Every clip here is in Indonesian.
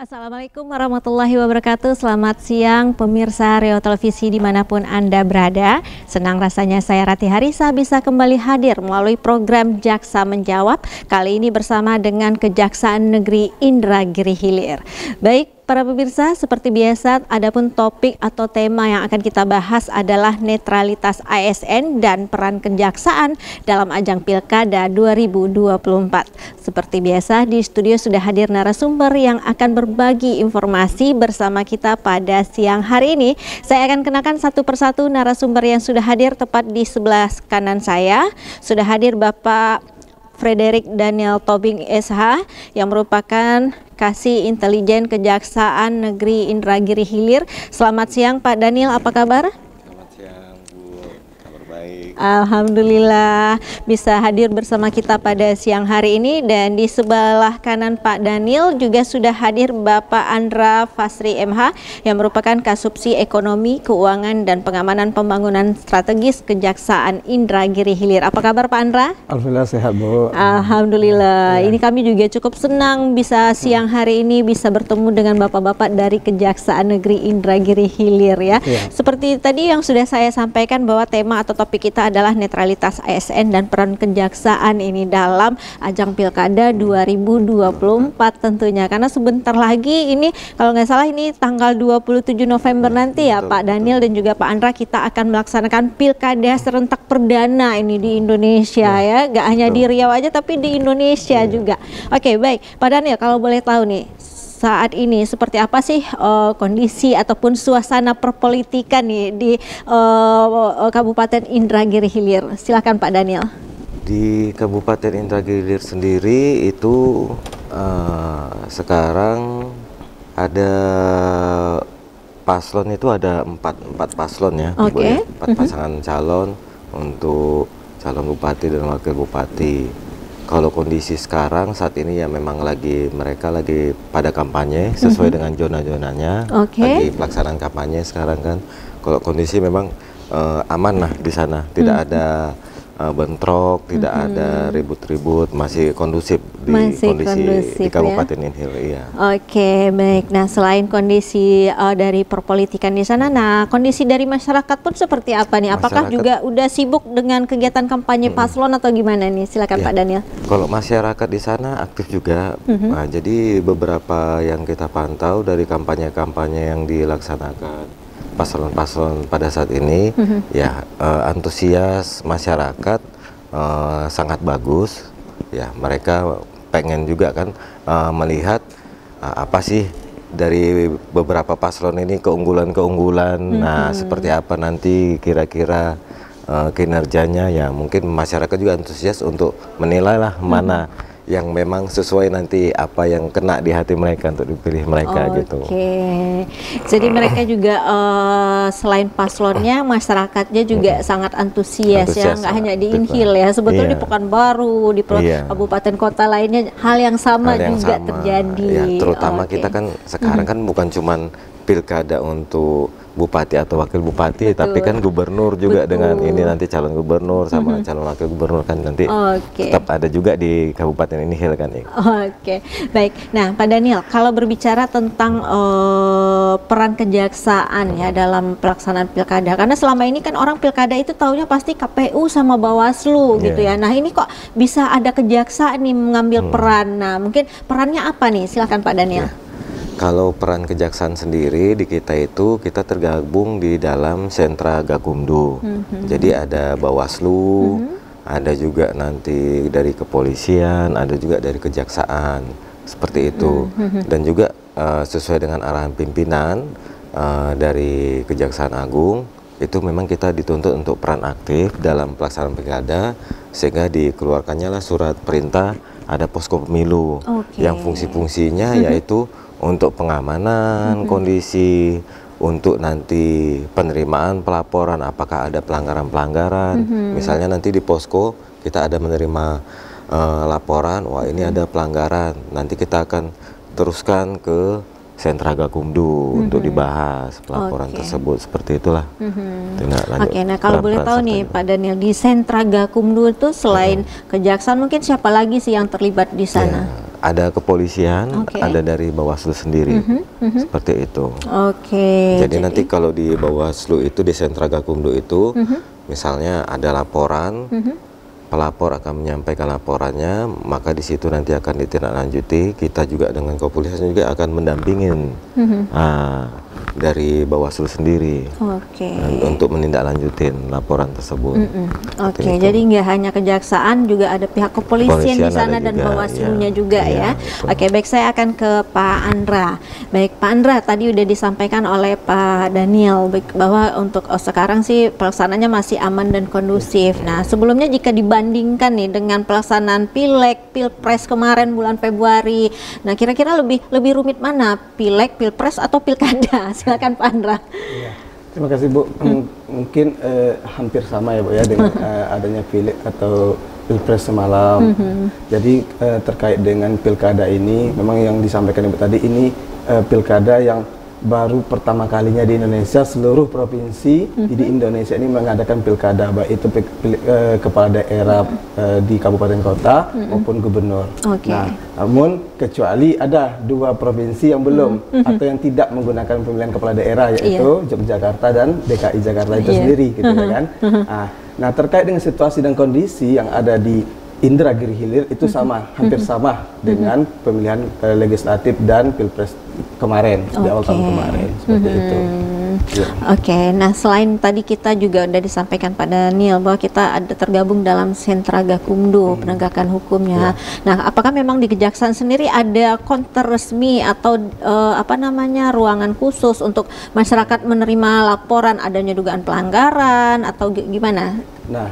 Assalamualaikum warahmatullahi wabarakatuh. Selamat siang pemirsa Rio Televisi dimanapun Anda berada. Senang rasanya saya Rati Harisa bisa kembali hadir melalui program Jaksa Menjawab. Kali ini bersama dengan Kejaksaan Negeri Indragiri Hilir. Baik para pemirsa, seperti biasa adapun topik atau tema yang akan kita bahas adalah netralitas ASN dan peran kejaksaan dalam ajang Pilkada 2024. Seperti biasa di studio sudah hadir narasumber yang akan berbagi informasi bersama kita pada siang hari ini. Saya akan kenakan satu persatu narasumber yang sudah hadir tepat di sebelah kanan saya. Sudah hadir Bapak Frederick Daniel Tobing SH yang merupakan Kasih Intelijen Kejaksaan Negeri Indragiri Hilir. Selamat siang Pak Daniel, apa kabar? Selamat siang Bu, kabar baik. Alhamdulillah bisa hadir bersama kita pada siang hari ini. Dan di sebelah kanan Pak Daniel juga sudah hadir Bapak Andra Fasri MH yang merupakan Kasubsi Ekonomi, Keuangan dan Pengamanan Pembangunan Strategis Kejaksaan Indragiri Hilir. Apa kabar Pak Andra? Alhamdulillah sehat Bu. Alhamdulillah. Ya. Ini kami juga cukup senang bisa siang hari ini bisa bertemu dengan bapak-bapak dari Kejaksaan Negeri Indragiri Hilir ya. Seperti tadi yang sudah saya sampaikan bahwa tema atau topik kita adalah netralitas ASN dan peran kejaksaan ini dalam ajang Pilkada 2024 tentunya. Karena sebentar lagi ini kalau nggak salah ini tanggal 27 November nanti ya Pak Daniel dan juga Pak Andra, kita akan melaksanakan Pilkada serentak perdana ini di Indonesia ya. Nggak hanya di Riau aja tapi di Indonesia juga. Oke, baik Pak Daniel, kalau boleh tahu nih saat ini seperti apa sih kondisi ataupun suasana perpolitikan nih di Kabupaten Indragiri Hilir? Silakan Pak Daniel. Di Kabupaten Indragiri Hilir sendiri itu sekarang ada paslon itu ada empat paslon ya, empat pasangan calon untuk calon bupati dan wakil bupati. Kalau kondisi sekarang saat ini ya memang mereka lagi pada kampanye sesuai dengan zona-zonanya, lagi pelaksanaan kampanye sekarang kan. Kalau kondisi memang aman lah di sana, tidak ada bentrok, tidak ada ribut-ribut, masih kondusif di di Kabupaten Hilir. Iya. Oke, baik. Nah, selain kondisi dari perpolitikan di sana, nah kondisi dari masyarakat pun seperti apa nih? Apakah juga udah sibuk dengan kegiatan kampanye paslon atau gimana nih? Silakan Pak Daniel. Kalau masyarakat di sana aktif juga. Nah, jadi beberapa yang kita pantau dari kampanye-kampanye yang dilaksanakan paslon-paslon pada saat ini, ya antusias masyarakat sangat bagus. Ya, mereka pengen juga kan melihat apa sih dari beberapa paslon ini keunggulan-keunggulan. Nah, seperti apa nanti kira-kira kinerjanya, ya mungkin masyarakat juga antusias untuk menilai lah mana yang memang sesuai nanti apa yang kena di hati mereka untuk dipilih mereka gitu. Oke, jadi mereka juga selain paslonnya, masyarakatnya juga sangat antusias ya, nggak hanya di Inhil ya, sebetulnya di Pekanbaru, di kabupaten kota lainnya hal yang sama juga terjadi. Ya, terutama kita kan sekarang kan bukan cuman pilkada untuk bupati atau wakil bupati, tapi kan gubernur juga dengan ini nanti calon gubernur sama calon wakil gubernur kan nanti tetap ada juga di Kabupaten Inhil kan. Oke, baik. Nah Pak Daniel, kalau berbicara tentang peran kejaksaan ya dalam pelaksanaan pilkada, karena selama ini kan orang pilkada itu taunya pasti KPU sama Bawaslu gitu ya. Nah ini kok bisa ada kejaksaan nih mengambil peran. Nah mungkin perannya apa nih? Silakan Pak Daniel. Kalau peran kejaksaan sendiri di kita itu kita tergabung di dalam sentra Gakumdu. Jadi ada Bawaslu, ada juga nanti dari kepolisian, ada juga dari kejaksaan, seperti itu. Dan juga sesuai dengan arahan pimpinan dari Kejaksaan Agung, itu memang kita dituntut untuk peran aktif dalam pelaksanaan pilkada, sehingga dikeluarkannya lah surat perintah ada posko pemilu yang fungsi-fungsinya yaitu untuk pengamanan kondisi, untuk nanti penerimaan pelaporan apakah ada pelanggaran-pelanggaran. Misalnya nanti di posko kita ada menerima laporan, wah ini ada pelanggaran, nanti kita akan teruskan ke Sentra Gakumdu untuk dibahas pelaporan tersebut, seperti itulah. Oke, nah kalau boleh tahu nih Pak Daniel, di Sentra Gakumdu itu selain kejaksaan mungkin siapa lagi sih yang terlibat di sana? Ada kepolisian, ada dari Bawaslu sendiri, seperti itu. Jadi nanti kalau di Bawaslu itu, di Sentra Gakumdu itu, misalnya ada laporan, pelapor akan menyampaikan laporannya, maka di situ nanti akan ditindaklanjuti. Kita juga dengan kepolisian juga akan mendampingin dari Bawaslu sendiri untuk menindaklanjutin laporan tersebut. Jadi nggak hanya kejaksaan, juga ada pihak kepolisian di sana dan Bawaslunya juga ya. Baik, saya akan ke Pak Andra. Baik, Pak Andra, tadi udah disampaikan oleh Pak Daniel bahwa untuk sekarang sih pelaksanaannya masih aman dan kondusif. Nah, sebelumnya jika dibandingkan nih dengan pelaksanaan Pileg, Pilpres kemarin bulan Februari, nah kira-kira lebih rumit mana, Pileg, Pilpres atau Pilkada? Silakan Pak Andra. Terima kasih Bu. Mungkin hampir sama ya Bu ya dengan adanya Pileg atau Pilpres semalam. Jadi terkait dengan pilkada ini, memang yang disampaikan Ibu tadi, ini pilkada yang baru pertama kalinya di Indonesia, seluruh provinsi di Indonesia ini mengadakan pilkada, baik itu kepala daerah di kabupaten kota maupun gubernur. Nah, namun kecuali ada 2 provinsi yang belum atau yang tidak menggunakan pemilihan kepala daerah, yaitu Yogyakarta dan DKI Jakarta itu sendiri, gitu ya kan. Nah, terkait dengan situasi dan kondisi yang ada di Indragiri Hilir itu sama, hampir sama dengan pemilihan legislatif dan Pilpres kemarin, di awal tahun kemarin, seperti itu. Nah selain tadi kita juga udah disampaikan Pak Daniel bahwa kita ada tergabung dalam Sentra Gakumdu, penegakan hukumnya. Nah, apakah memang di Kejaksaan sendiri ada konter resmi atau ruangan khusus untuk masyarakat menerima laporan adanya dugaan pelanggaran atau gimana? Nah,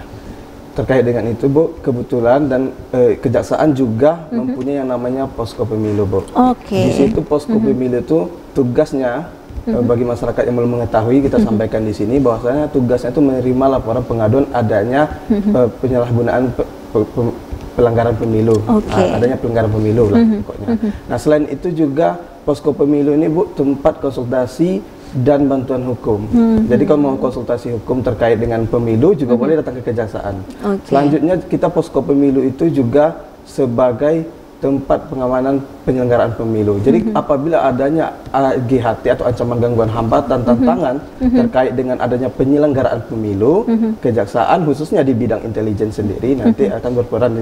terkait dengan itu Bu, kebetulan dan Kejaksaan juga mempunyai yang namanya posko pemilu Bu. Di situ posko pemilu itu tugasnya bagi masyarakat yang belum mengetahui, kita sampaikan di sini bahwasanya tugasnya itu menerima laporan pengaduan adanya penyalahgunaan pelanggaran pemilu, adanya pelanggaran pemilu lah pokoknya. Nah, selain itu juga posko pemilu ini Bu tempat konsultasi dan bantuan hukum. Jadi kalau mau konsultasi hukum terkait dengan pemilu juga boleh datang ke Kejaksaan. Selanjutnya kita posko pemilu itu juga sebagai tempat pengamanan penyelenggaraan pemilu. Jadi apabila adanya GHT atau ancaman gangguan hambatan tantangan terkait dengan adanya penyelenggaraan pemilu, Kejaksaan khususnya di bidang intelijen sendiri nanti akan berperan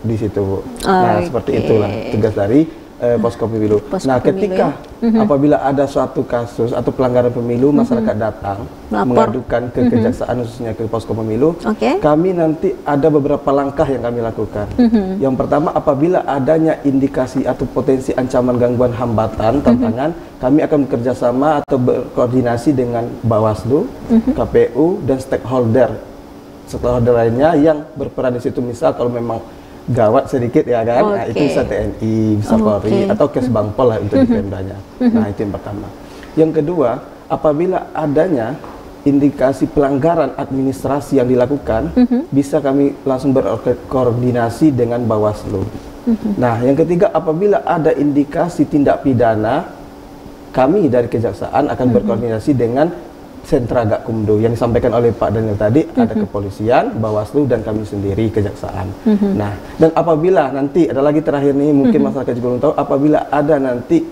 di situ Bu. Nah, seperti itulah tugas dari posko pemilu. Nah, ketika apabila ada suatu kasus atau pelanggaran pemilu, masyarakat datang mengadukan ke Kejaksaan khususnya ke posko pemilu, kami nanti ada beberapa langkah yang kami lakukan. Yang pertama, apabila adanya indikasi atau potensi ancaman gangguan hambatan tantangan, kami akan bekerjasama atau berkoordinasi dengan Bawaslu, KPU dan stakeholder lainnya yang berperan di situ. Misal kalau memang gawat sedikit ya kan, nah, itu bisa TNI, bisa Polri atau Kesbangpol lah untuk di Pemdanya. Nah, itu yang pertama. Yang kedua, apabila adanya indikasi pelanggaran administrasi yang dilakukan, bisa kami langsung berkoordinasi dengan Bawaslu. Nah, yang ketiga, apabila ada indikasi tindak pidana, kami dari Kejaksaan akan berkoordinasi dengan Sentra Gakumdu yang disampaikan oleh Pak Daniel tadi, ada kepolisian, Bawaslu, dan kami sendiri Kejaksaan. Nah, dan apabila nanti ada lagi terakhir nih, mungkin masyarakat juga belum tahu, apabila ada nanti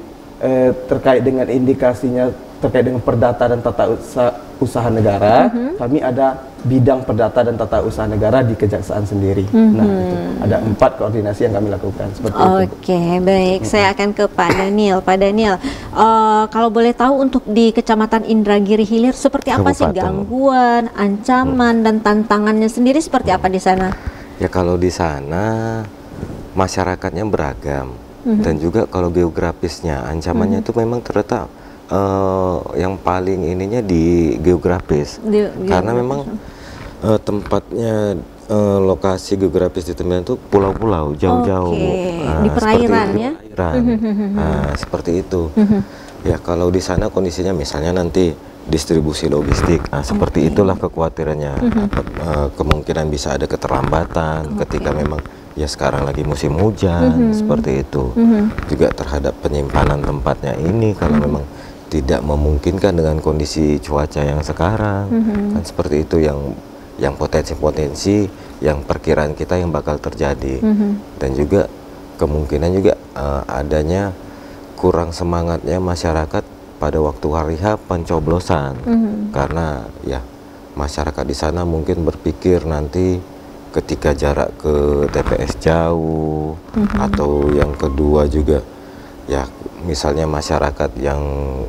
terkait dengan indikasinya terkait dengan perdata dan tata usaha negara, kami ada bidang perdata dan tata usaha negara di Kejaksaan sendiri. Nah, itu ada 4 koordinasi yang kami lakukan seperti itu. Oke, baik. Saya akan ke Pak Daniel. Pak Daniel, kalau boleh tahu untuk di Kecamatan Indragiri Hilir seperti apa sih gangguan, ancaman dan tantangannya sendiri seperti apa di sana? Ya kalau di sana masyarakatnya beragam dan juga kalau geografisnya ancamannya itu memang terletak yang paling ininya di geografis. Karena memang tempatnya lokasi geografis di Tembilan itu pulau-pulau jauh-jauh. Di perairan ya? Seperti itu. Ya kalau di sana kondisinya misalnya nanti distribusi logistik, seperti itulah kekhawatirannya. Kemungkinan bisa ada keterlambatan ketika memang ya sekarang lagi musim hujan, seperti itu. Juga terhadap penyimpanan tempatnya ini kalau memang tidak memungkinkan dengan kondisi cuaca yang sekarang, kan seperti itu yang potensi-potensi yang perkiraan kita yang bakal terjadi. Dan juga kemungkinan juga adanya kurang semangatnya masyarakat pada waktu hari H pencoblosan, karena ya masyarakat di sana mungkin berpikir nanti ketika jarak ke TPS jauh, atau yang kedua juga ya misalnya masyarakat yang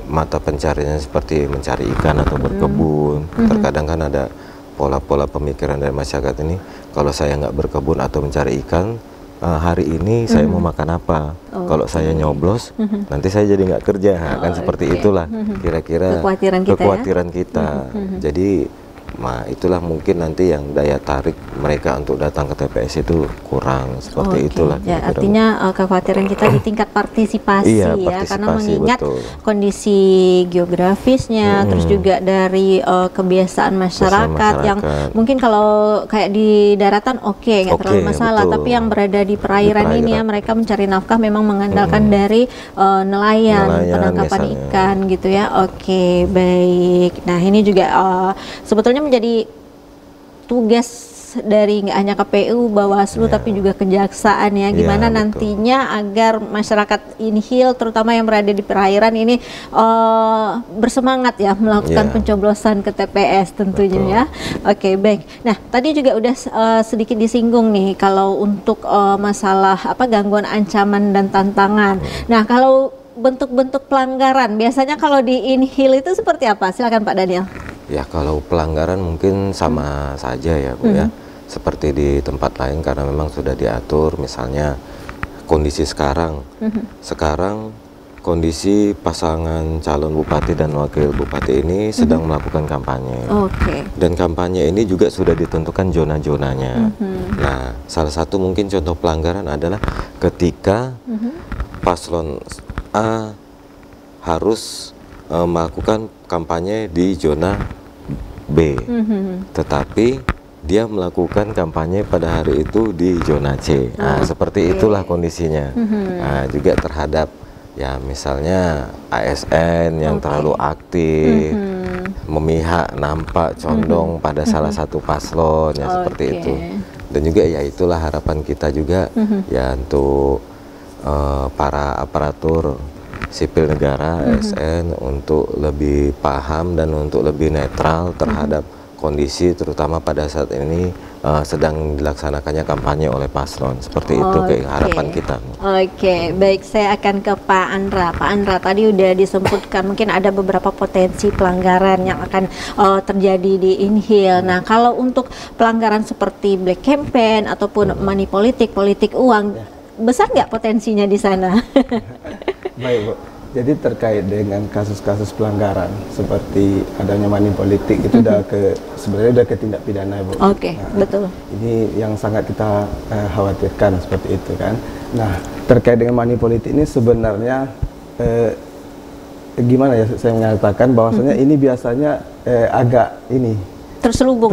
mata pencariannya seperti mencari ikan atau berkebun, terkadang kan ada pola-pola pemikiran dari masyarakat ini, kalau saya nggak berkebun atau mencari ikan hari ini saya mau makan apa? Kalau saya nyoblos nanti saya jadi nggak kerja, kan seperti itulah kira-kira kekhawatiran kita. Jadi itulah mungkin nanti yang daya tarik mereka untuk datang ke TPS itu kurang, seperti itulah. Ya, artinya kekhawatiran kita di tingkat partisipasi, ya, karena mengingat kondisi geografisnya, terus juga dari kebiasaan masyarakat yang mungkin kalau kayak di daratan nggak terlalu masalah, tapi yang berada di perairan ini ya mereka mencari nafkah memang mengandalkan dari nelayan, penangkapan ikan gitu ya. Oke, baik. Nah ini juga sebetulnya menjadi tugas dari nggak hanya KPU, Bawaslu, tapi juga Kejaksaan ya, gimana nantinya agar masyarakat Inhil terutama yang berada di perairan ini bersemangat ya melakukan pencoblosan ke TPS tentunya ya. Oke, baik. Nah tadi juga udah sedikit disinggung nih kalau untuk masalah gangguan, ancaman dan tantangan. Nah kalau bentuk-bentuk pelanggaran biasanya kalau di Inhil itu seperti apa? Silakan Pak Daniel. Ya kalau pelanggaran mungkin sama saja ya Bu ya, seperti di tempat lain karena memang sudah diatur. Misalnya kondisi sekarang, kondisi pasangan calon bupati dan wakil bupati ini sedang melakukan kampanye. Dan kampanye ini juga sudah ditentukan zona-zonanya. Nah salah satu mungkin contoh pelanggaran adalah ketika paslon A harus melakukan kampanye di zona B, tetapi dia melakukan kampanye pada hari itu di zona C. Seperti itulah kondisinya. Juga terhadap ya misalnya ASN yang terlalu aktif, memihak, nampak, condong pada salah satu paslon ya, seperti itu. Dan juga ya itulah harapan kita juga ya untuk para aparatur sipil negara, ASN, untuk lebih paham dan untuk lebih netral terhadap kondisi terutama pada saat ini sedang dilaksanakannya kampanye oleh paslon. Seperti itu harapan kita. Oke, baik, saya akan ke Pak Andra. Pak Andra, tadi udah disebutkan mungkin ada beberapa potensi pelanggaran yang akan terjadi di Inhil. Nah, kalau untuk pelanggaran seperti black campaign ataupun money politik uang, besar nggak potensinya di sana? Baik Bu, jadi terkait dengan kasus-kasus pelanggaran seperti adanya money politik itu sebenarnya udah ke tindak pidana Bu. Betul. Ini yang sangat kita khawatirkan seperti itu kan. Nah terkait dengan money politik ini sebenarnya gimana ya saya menyatakan bahwasanya ini biasanya agak terselubung.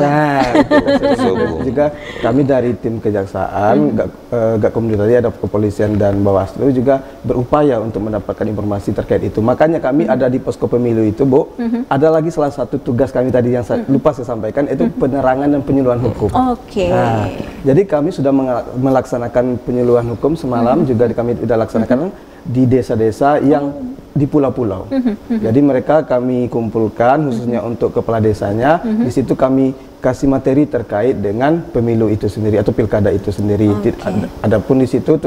Juga kami dari tim Kejaksaan, Gakumdu tadi ada kepolisian dan Bawaslu juga berupaya untuk mendapatkan informasi terkait itu. Makanya kami ada di posko pemilu itu, Bu. Ada lagi salah satu tugas kami tadi yang lupa saya sampaikan, itu penerangan dan penyuluhan hukum. Nah, jadi kami sudah melaksanakan penyuluhan hukum semalam, juga kami sudah laksanakan di desa-desa yang di pulau-pulau. Jadi mereka kami kumpulkan khususnya untuk kepala desanya. Di situ kami kasih materi terkait dengan pemilu itu sendiri atau pilkada itu sendiri. Adapun di situ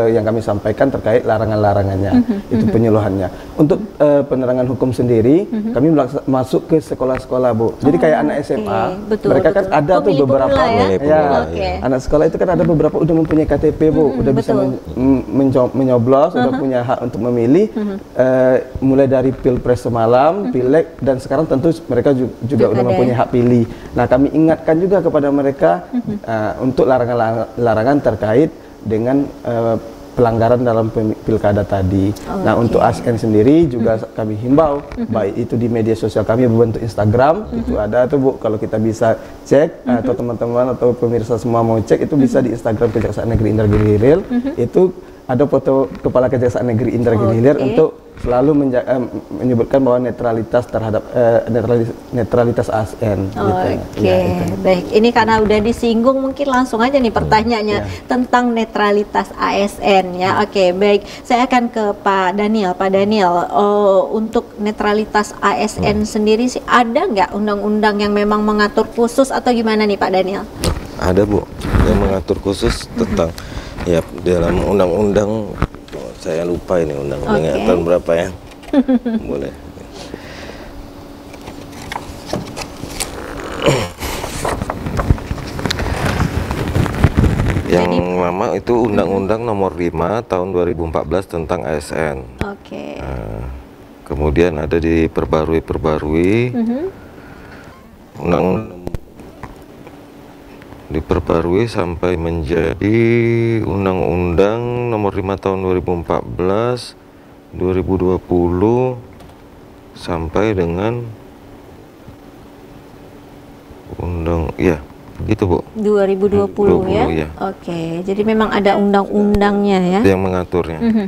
yang kami sampaikan terkait larangan-larangannya, itu penyuluhannya. Untuk penerangan hukum sendiri, kami masuk ke sekolah-sekolah, Bu. Jadi kayak anak SMA, mereka kan ada tuh beberapa, anak sekolah itu kan ada beberapa udah mempunyai KTP, Bu, udah bisa menyoblos, udah punya hak untuk memilih, mulai dari pilpres semalam, pileg, dan sekarang tentu mereka juga udah mempunyai hak pilih. Nah, kami ingatkan juga kepada mereka untuk larangan terkait dengan pelanggaran dalam pilkada tadi. Nah, untuk ASN sendiri juga kami himbau, baik itu di media sosial kami berbentuk Instagram, itu ada tuh, Bu, kalau kita bisa cek, atau teman-teman atau pemirsa semua mau cek, itu bisa di Instagram Kejaksaan Negeri Indragiri Hilir. Itu ada foto Kepala Kejaksaan Negeri Indragiri Hilir untuk selalu menyebutkan bahwa netralitas terhadap netralitas ASN. Baik. Ini karena udah disinggung, mungkin langsung aja nih pertanyaannya tentang netralitas ASN ya. Baik. Saya akan ke Pak Daniel. Pak Daniel, untuk netralitas ASN sendiri sih ada nggak undang-undang yang memang mengatur khusus atau gimana nih Pak Daniel? Ada, Bu, yang mengatur khusus tentang ya dalam undang-undang. Saya lupa ini undang-undangnya tahun berapa ya. Boleh. Yang lama itu Undang-Undang Nomor 5 Tahun 2014 tentang ASN. Kemudian ada diperbarui diperbarui sampai menjadi Undang-Undang Nomor 5 Tahun 2014, 2020 sampai dengan gitu, Bu. 2020 ya. Jadi memang ada undang-undangnya ya yang mengaturnya.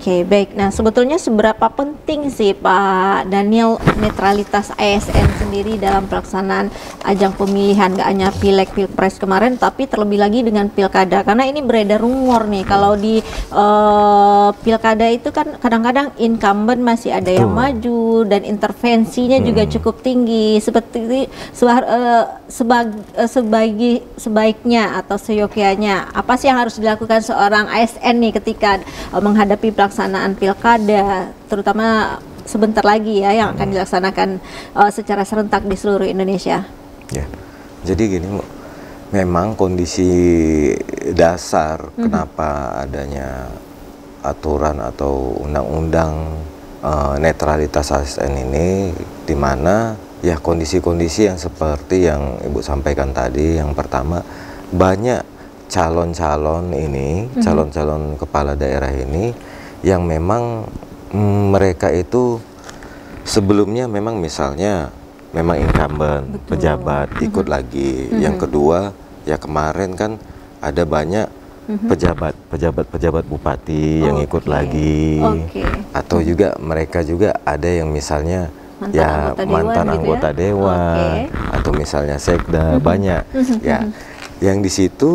Baik. Nah, sebetulnya seberapa penting sih Pak Daniel netralitas ASN sendiri dalam pelaksanaan ajang pemilihan, gak hanya pileg pilpres kemarin, tapi terlebih lagi dengan pilkada, karena ini beredar rumor nih kalau di pilkada itu kan kadang-kadang incumbent masih ada yang maju dan intervensinya juga cukup tinggi. Seperti sebaiknya atau seyogyanya apa sih yang harus dilakukan seorang ASN nih ketika menghadapi pelaksanaan pilkada, terutama sebentar lagi ya yang akan dilaksanakan secara serentak di seluruh Indonesia. Jadi gini, Bu, memang kondisi dasar kenapa adanya aturan atau undang-undang netralitas ASN ini, di mana ya kondisi-kondisi yang seperti yang Ibu sampaikan tadi. Yang pertama, banyak calon-calon kepala daerah ini yang memang mereka itu sebelumnya memang misalnya memang incumbent, pejabat, ikut lagi. Yang kedua, ya kemarin kan ada banyak pejabat bupati yang ikut lagi. Atau juga mereka juga ada yang misalnya mantan anggota dewan atau misalnya sekda, banyak ya. Yang di situ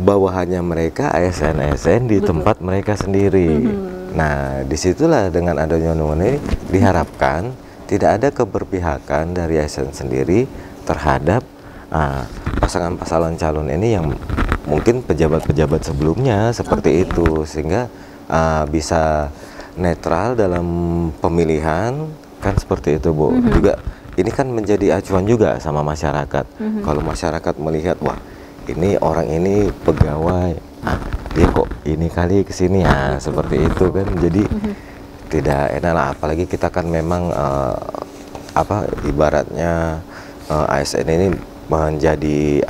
bawahannya mereka ASN di tempat mereka sendiri. Nah, disitulah dengan adanya undang-undang ini diharapkan tidak ada keberpihakan dari ASN sendiri terhadap pasangan-pasangan calon ini yang mungkin pejabat-pejabat sebelumnya seperti itu, sehingga bisa netral dalam pemilihan, kan seperti itu, Bu. Juga ini kan menjadi acuan juga sama masyarakat. Kalau masyarakat melihat, wah ini orang ini pegawai, dia kok ini kali kesini, seperti itu kan. Jadi tidak enak lah, apalagi kita kan memang ibaratnya ASN ini menjadi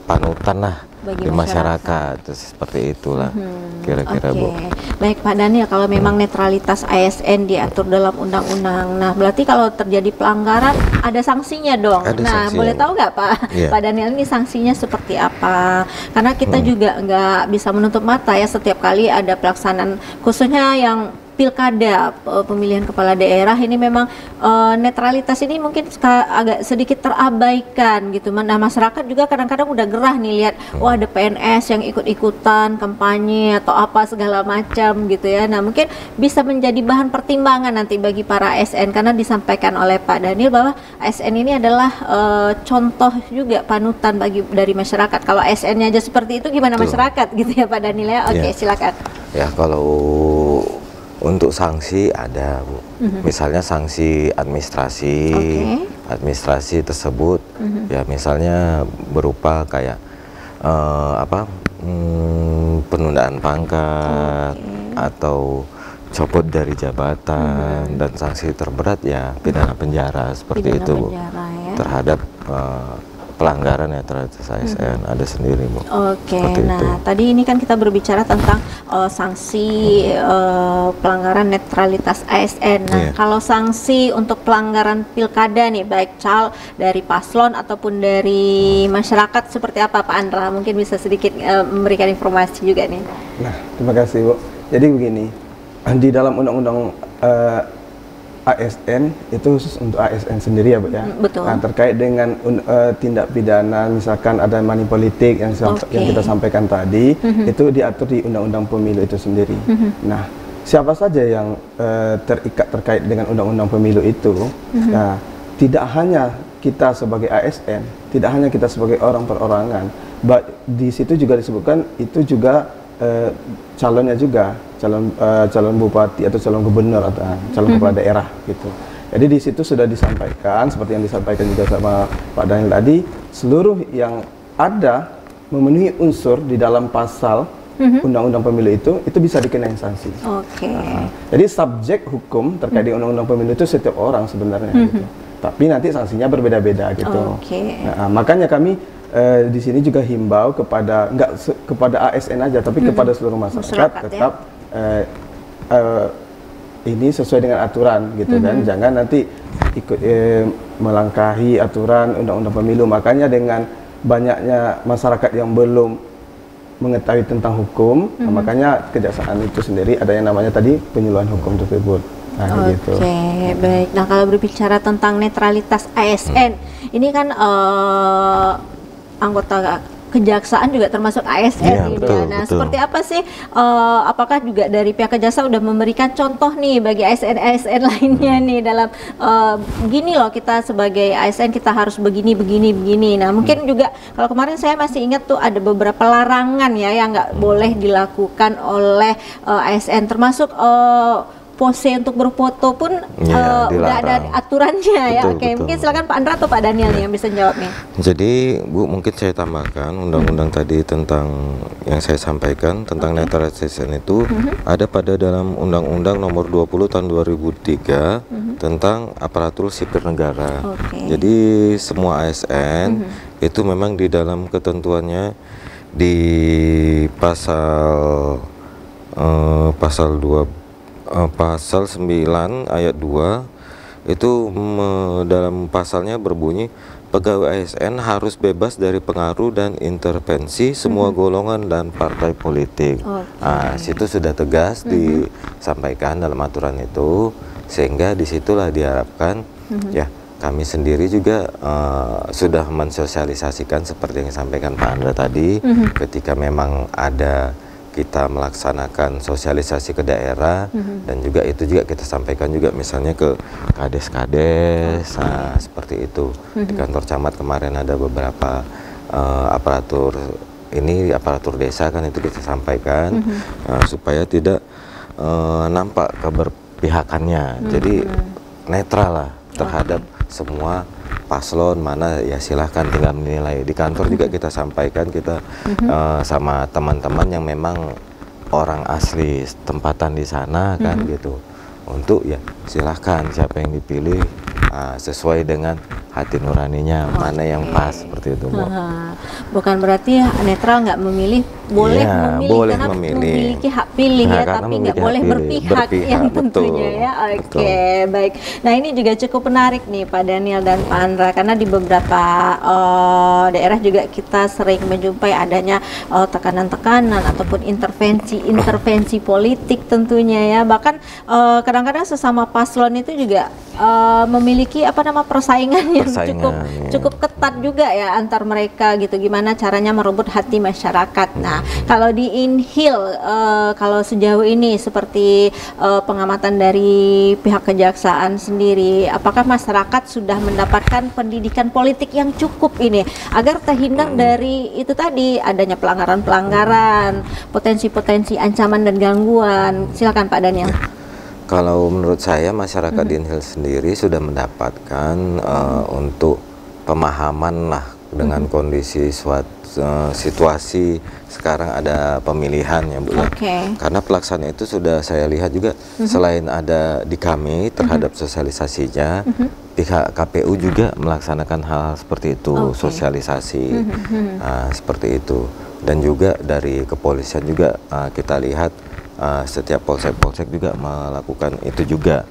panutan lah di masyarakat. Seperti itulah kira-kira, Bu. Baik Pak Daniel, kalau memang netralitas ASN diatur dalam undang-undang, nah berarti kalau terjadi pelanggaran ada sanksinya dong. Sanksinya. Boleh tahu nggak Pak Pak Daniel ini sanksinya seperti apa? Karena kita juga nggak bisa menutup mata ya, setiap kali ada pelaksanaan, khususnya yang pilkada, pemilihan kepala daerah ini memang netralitas ini mungkin agak sedikit terabaikan gitu. Nah, masyarakat juga kadang-kadang udah gerah nih lihat, wah ada PNS yang ikut-ikutan kampanye atau apa segala macam gitu ya. Nah, mungkin bisa menjadi bahan pertimbangan nanti bagi para ASN, karena disampaikan oleh Pak Daniel bahwa ASN ini adalah contoh juga panutan dari masyarakat. Kalau ASN-nya aja seperti itu, gimana masyarakat gitu ya Pak Daniel ya? Oke, silakan. Ya, kalau untuk sanksi ada, Bu. Misalnya sanksi administrasi, administrasi tersebut, ya misalnya berupa kayak penundaan pangkat atau copot dari jabatan, dan sanksi terberat ya pidana penjara seperti itu, Bu. Terhadap pelanggaran netralitas ASN ada sendiri, Bu. Oke, nah tadi ini kan kita berbicara tentang sanksi pelanggaran netralitas ASN. Nah, kalau sanksi untuk pelanggaran pilkada nih, baik dari paslon ataupun dari masyarakat seperti apa, Pak Andra? Mungkin bisa sedikit memberikan informasi juga nih. Nah, terima kasih, Bu. Jadi begini, di dalam undang-undang ASN itu khusus untuk ASN sendiri ya, Bu ya. Betul. Nah, terkait dengan tindak pidana, misalkan ada money politik yang kita sampaikan tadi, itu diatur di Undang-Undang Pemilu itu sendiri. Nah, siapa saja yang terikat terkait dengan Undang-Undang Pemilu itu, nah, tidak hanya kita sebagai ASN, tidak hanya kita sebagai orang perorangan, di situ juga disebutkan itu juga calonnya juga, calon bupati atau calon gubernur atau calon kepala daerah gitu. Jadi di situ sudah disampaikan seperti yang disampaikan juga sama Pak Daniel tadi, seluruh yang ada memenuhi unsur di dalam pasal Undang-Undang Pemilu itu bisa dikenai sanksi. Jadi subjek hukum terkait dengan Undang-Undang Pemilu itu setiap orang sebenarnya gitu. Tapi nanti sanksinya berbeda-beda gitu. Nah, makanya kami di sini juga himbau kepada kepada ASN aja, tapi kepada seluruh masyarakat tetap ini sesuai dengan aturan gitu kan, jangan nanti ikut melangkahi aturan Undang-Undang Pemilu. Makanya dengan banyaknya masyarakat yang belum mengetahui tentang hukum, makanya kejaksaan itu sendiri ada yang namanya tadi penyuluhan hukum tersebut. Nah, gitu. Baik. Nah, kalau berbicara tentang netralitas ASN, ini kan anggota kejaksaan juga termasuk ASN gitu ya. Nah, seperti apa sih, apakah juga dari pihak kejaksaan udah memberikan contoh nih bagi ASN lainnya nih dalam gini loh, kita sebagai ASN kita harus begini. Nah, mungkin juga kalau kemarin saya masih ingat tuh ada beberapa larangan ya yang nggak boleh dilakukan oleh ASN, termasuk pose untuk berfoto pun udah ada aturannya. Betul. Mungkin silakan Pak Andra atau Pak Daniel nih yang bisa jawab nih. Jadi Bu, mungkin saya tambahkan undang-undang tadi tentang yang saya sampaikan tentang netralitas itu ada pada dalam Undang-Undang Nomor 20 Tahun 2003 tentang aparatur sipil negara. Jadi semua ASN itu memang di dalam ketentuannya di pasal 9 ayat 2 itu dalam pasalnya berbunyi pegawai ASN harus bebas dari pengaruh dan intervensi semua golongan dan partai politik. Nah, situ sudah tegas disampaikan dalam aturan itu, sehingga disitulah diharapkan ya kami sendiri juga sudah mensosialisasikan seperti yang disampaikan Pak Andra tadi, ketika memang ada kita melaksanakan sosialisasi ke daerah, dan juga itu juga kita sampaikan juga misalnya ke kades-kades, nah seperti itu. Di kantor camat kemarin ada beberapa aparatur desa kan, itu kita sampaikan supaya tidak nampak keberpihakannya, jadi netral lah terhadap semua paslon mana, ya silahkan tinggal menilai. Di kantor juga kita sampaikan, kita sama teman-teman yang memang orang asli tempatan di sana kan gitu, untuk ya silahkan siapa yang dipilih sesuai dengan hati nuraninya, mana yang pas seperti itu. Bukan berarti netral nggak memilih boleh ya, memilih boleh karena memilih. memiliki hak pilih Nah, ya, karena tapi nggak memiliki boleh hak pilih. berpihak yang tentunya ya. Oke, baik. Nah ini juga cukup menarik nih Pak Daniel dan Pak Andra, karena di beberapa daerah juga kita sering menjumpai adanya tekanan-tekanan ataupun intervensi politik tentunya ya. Bahkan kadang-kadang sesama paslon itu juga memiliki persaingan yang cukup ketat juga ya antar mereka gitu. Gimana caranya merebut hati masyarakat. Nah, kalau di Inhil kalau sejauh ini seperti pengamatan dari pihak kejaksaan sendiri, apakah masyarakat sudah mendapatkan pendidikan politik yang cukup ini agar terhindar dari itu tadi adanya pelanggaran-pelanggaran, potensi-potensi ancaman dan gangguan? Silakan Pak Daniel. Kalau menurut saya masyarakat di Inhil sendiri sudah mendapatkan untuk pemahaman lah dengan kondisi situasi sekarang ada pemilihan ya Bu. Karena pelaksana itu sudah saya lihat juga selain ada di kami terhadap sosialisasinya, pihak KPU juga melaksanakan hal seperti itu, sosialisasi seperti itu. Dan juga dari kepolisian juga kita lihat setiap polsek-polsek juga melakukan itu juga,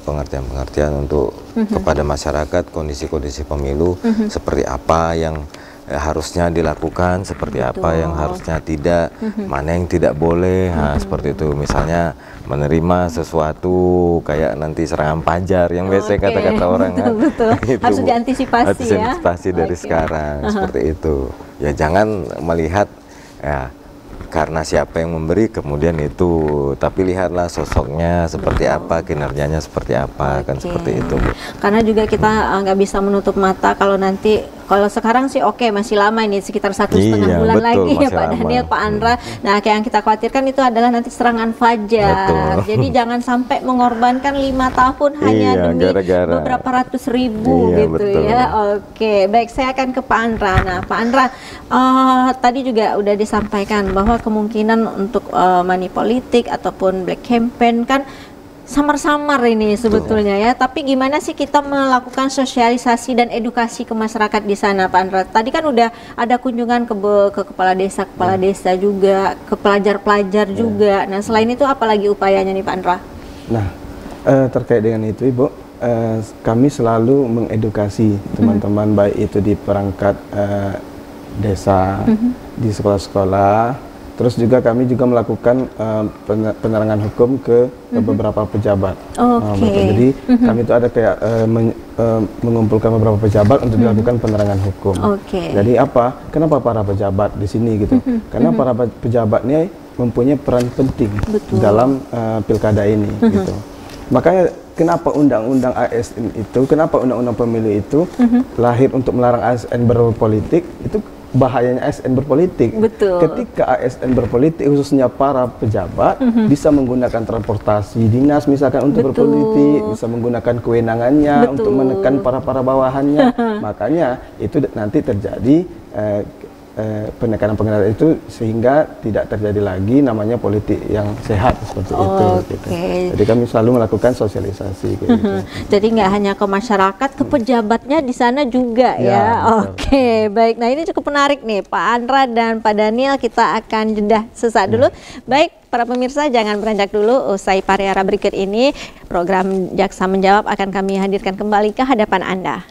pengertian-pengertian untuk kepada masyarakat kondisi-kondisi pemilu seperti apa yang harusnya dilakukan, seperti apa yang harusnya tidak, mana yang tidak boleh, seperti itu. Misalnya menerima sesuatu kayak nanti serangan pajar yang biasa kata-kata orang itu harus diantisipasi dari sekarang, seperti itu. Ya jangan melihat ya karena siapa yang memberi kemudian itu, tapi lihatlah sosoknya seperti apa, kinerjanya seperti apa, kan seperti itu Bu. Karena juga kita nggak bisa menutup mata kalau nanti, kalau sekarang sih masih lama ini, sekitar 1,5 bulan lagi ya Pak Daniel, Pak Andra. Nah yang kita khawatirkan itu adalah nanti serangan fajar. Jadi jangan sampai mengorbankan 5 tahun hanya demi beberapa ratus ribu gitu ya. Oke, baik, saya akan ke Pak Andra. Nah Pak Andra, tadi juga udah disampaikan bahwa kemungkinan untuk money politik ataupun black campaign kan samar-samar ini sebetulnya ya. Tapi gimana sih kita melakukan sosialisasi dan edukasi ke masyarakat di sana Pak Andra? Tadi kan udah ada kunjungan ke kepala desa juga, ke pelajar-pelajar juga. Nah selain itu apa lagi upayanya nih Pak Andra? Nah terkait dengan itu Ibu, kami selalu mengedukasi teman-teman baik itu di perangkat desa, di sekolah-sekolah. Terus juga kami juga melakukan penerangan hukum ke beberapa pejabat. Jadi kami itu ada kayak mengumpulkan beberapa pejabat untuk dilakukan penerangan hukum. Jadi kenapa para pejabat di sini gitu? Karena para pejabat ini mempunyai peran penting dalam pilkada ini gitu. Makanya kenapa undang-undang ASN itu, kenapa undang-undang pemilu itu lahir untuk melarang ASN berpolitik, itu bahayanya ASN berpolitik. Ketika ASN berpolitik, khususnya para pejabat bisa menggunakan transportasi dinas misalkan untuk berpolitik, bisa menggunakan kewenangannya untuk menekan para bawahannya. Makanya itu nanti terjadi penekanan itu sehingga tidak terjadi lagi namanya politik yang sehat seperti itu. Gitu. Jadi kami selalu melakukan sosialisasi. Gitu. Jadi nggak hanya ke masyarakat, ke pejabatnya di sana juga ya. Baik. Nah ini cukup menarik nih Pak Andra dan Pak Daniel. Kita akan jeda sesaat dulu. Baik. Para pemirsa jangan beranjak dulu, usai pariara berikut ini program Jaksa Menjawab akan kami hadirkan kembali ke hadapan Anda.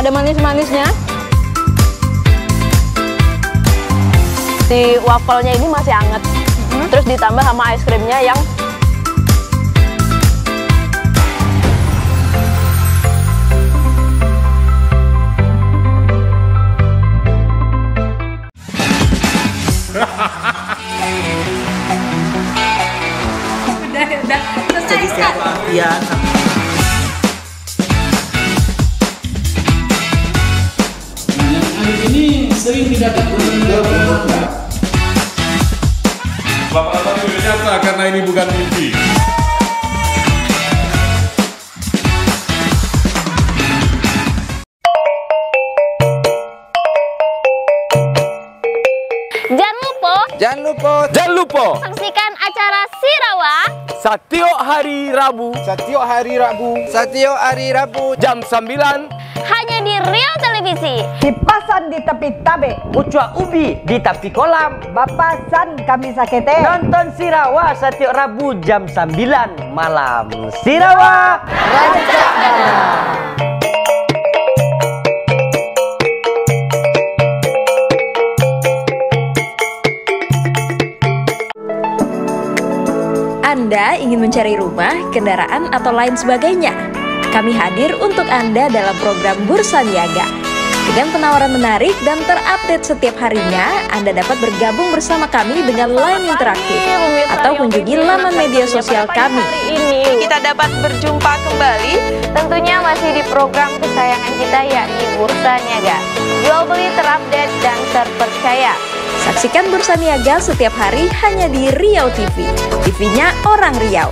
Ada manis-manisnya. Si wafelnya ini masih hangat. Terus ditambah sama es krimnya yang udah selesai kan? Iya. sering tidak diikuti ke pembukaan. Bapak-bapak sudah nyata karena ini bukan mimpi. Jangan lupa saksikan acara Sirawa setiap hari Rabu jam 9 hanya di Riau Televisi. Kipasan di tepi tabe, Ucua ubi di tepi kolam. bapasan kami sakete. Nonton Sirawa setiap Rabu jam 9 malam. Sirawa Rancakdana. Anda ingin mencari rumah, kendaraan, atau lain sebagainya? Kami hadir untuk Anda dalam program Bursa Niaga. Dengan penawaran menarik dan terupdate setiap harinya, Anda dapat bergabung bersama kami dengan line interaktif atau kunjungi laman media sosial kami. Hari ini kita dapat berjumpa kembali, tentunya masih di program kesayangan kita yakni Bursa Niaga. Jual beli terupdate dan terpercaya. Saksikan Bursa Niaga setiap hari hanya di Riau TV. TV-nya orang Riau.